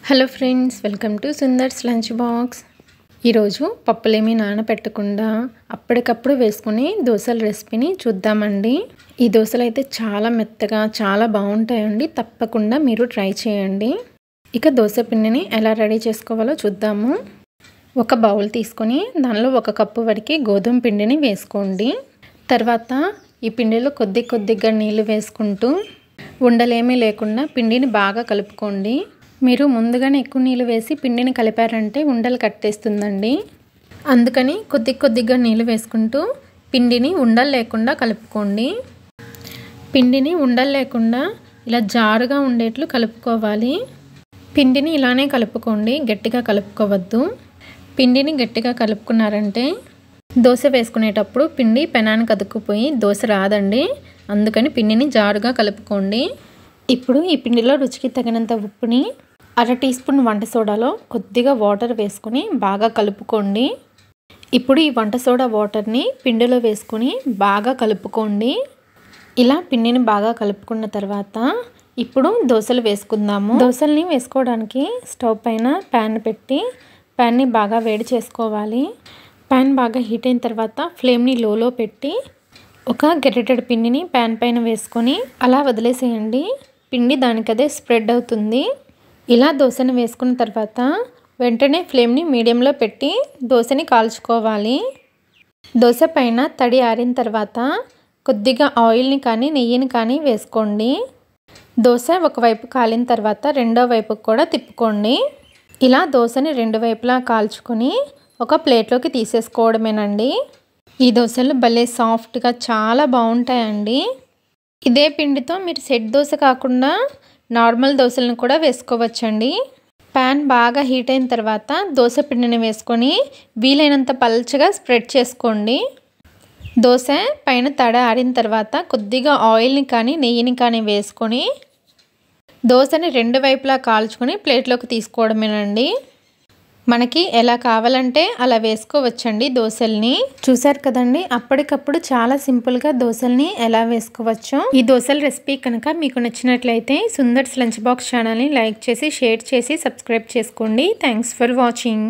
Hello friends, welcome to Sundar's lunch box. ఈరోజు పప్పులేమీ నానబెట్టకుండా అప్పటికప్పుడు వేసుకుని దోశల రెసిపీని చూద్దామండి. ఈ దోశలు అయితే చాలా మెత్తగా చాలా బాగుంటాయండి. తప్పకుండా మీరు ట్రై చేయండి. ఇక దోశ పిండిని ఎలా రెడీ చేసుకోవాలో చూద్దాము. ఒక బౌల్ తీసుకొని దానిలో 1 కప్పు వరకు గోధుమ పిండిని వేసుకోండి. తర్వాత ఈ పిండిలో కొద్దిగా నీళ్లు వేసుకుంటూ ఉండలేమీ లేకుండా పిండిని బాగా కలుపుకోండి. మీరు ముందుగానే ఎక్కువ నీళ్ళు వేసి పిండిని కలిపారంటే ఉండలు కట్టేస్తుందండి. అందుకని కొద్దిగా నీళ్ళు వేసుకుంటూ పిండిని ఉండలు లేకుండా కలుపుకోండి. పిండిని ఉండలు లేకుండా ఇలా జారుగా ఉండేట్లు కలుపుకోవాలి. పిండిని ఇలానే కలుపుకోండి, గట్టిగా కలుపుకోవద్దు. పిండిని గట్టిగా కలుపుకున్నారంటే దోశ వేసుకునేటప్పుడు పిండి పెనానికి అతుక్కుపోయి దోశ రాదండి. అందుకని పిండిని జారుగా కలుపుకోండి. ఇప్పుడు ఈ పిండిలో రుచికి తగినంత ఉప్పుని, 1/2 టీ స్పూన్ వంట సోడాలో కొద్దిగా వాటర్ వేసుకొని బాగా కలుపుకోండి. ఇప్పుడు ఈ వంట సోడా వాటర్ని పిండిలో వేసుకొని బాగా కలుపుకోండి. ఇలా పిండిని బాగా కలుపుకున్న తర్వాత ఇప్పుడు దోశలు వేసుకుందాము. దోశల్ని వేసుకోవడానికి స్టవ్ పైన ప్యాన్ పెట్టి ప్యాన్ని బాగా వేడి చేసుకోవాలి. ప్యాన్ బాగా హీట్ అయిన తర్వాత ఫ్లేమ్ని లోలో పెట్టి ఒక గరిటెడు పిండిని ప్యాన్ పైన వేసుకొని అలా వదిలేసేయండి. పిండి దానికదే స్ప్రెడ్ అవుతుంది. ఇలా దోశని వేసుకున్న తర్వాత వెంటనే ఫ్లేమ్ని మీడియంలో పెట్టి దోశని కాల్చుకోవాలి. దోశ పైన తడి ఆరిన తర్వాత కొద్దిగా ఆయిల్ని కానీ నెయ్యిని కానీ వేసుకోండి. దోశ ఒకవైపు కాలిన తర్వాత రెండో వైపుకి కూడా తిప్పుకోండి. ఇలా దోశని 2 వైపులా కాల్చుకొని ఒక ప్లేట్లోకి తీసేసుకోవడమేనండి. ఈ దోశలు భలే సాఫ్ట్గా చాలా బాగుంటాయండి. ఇదే పిండితో మీరు సెట్ దోశ కాకుండా నార్మల్ దోశలను కూడా వేసుకోవచ్చండి. ప్యాన్ బాగా హీట్ అయిన తర్వాత దోశ పిండిని వేసుకొని వీలైనంత పల్చగా స్ప్రెడ్ చేసుకోండి. దోశ పైన తడ ఆరిన తర్వాత కొద్దిగా ఆయిల్ని కానీ నెయ్యిని కానీ వేసుకొని దోశని 2 వైపులా కాల్చుకొని ప్లేట్లోకి తీసుకోవడమేనండి. మనకి ఎలా కావాలంటే అలా వేసుకోవచ్చండి దోశల్ని. చూసారు కదండి, అప్పటికప్పుడు చాలా సింపుల్గా దోశల్ని ఎలా వేసుకోవచ్చో. ఈ దోశల రెసిపీ కనుక మీకు నచ్చినట్లయితే సుందర్స్ లంచ్ బాక్స్ ఛానల్ని లైక్ చేసి, షేర్ చేసి, సబ్స్క్రైబ్ చేసుకోండి. Thanks for watching.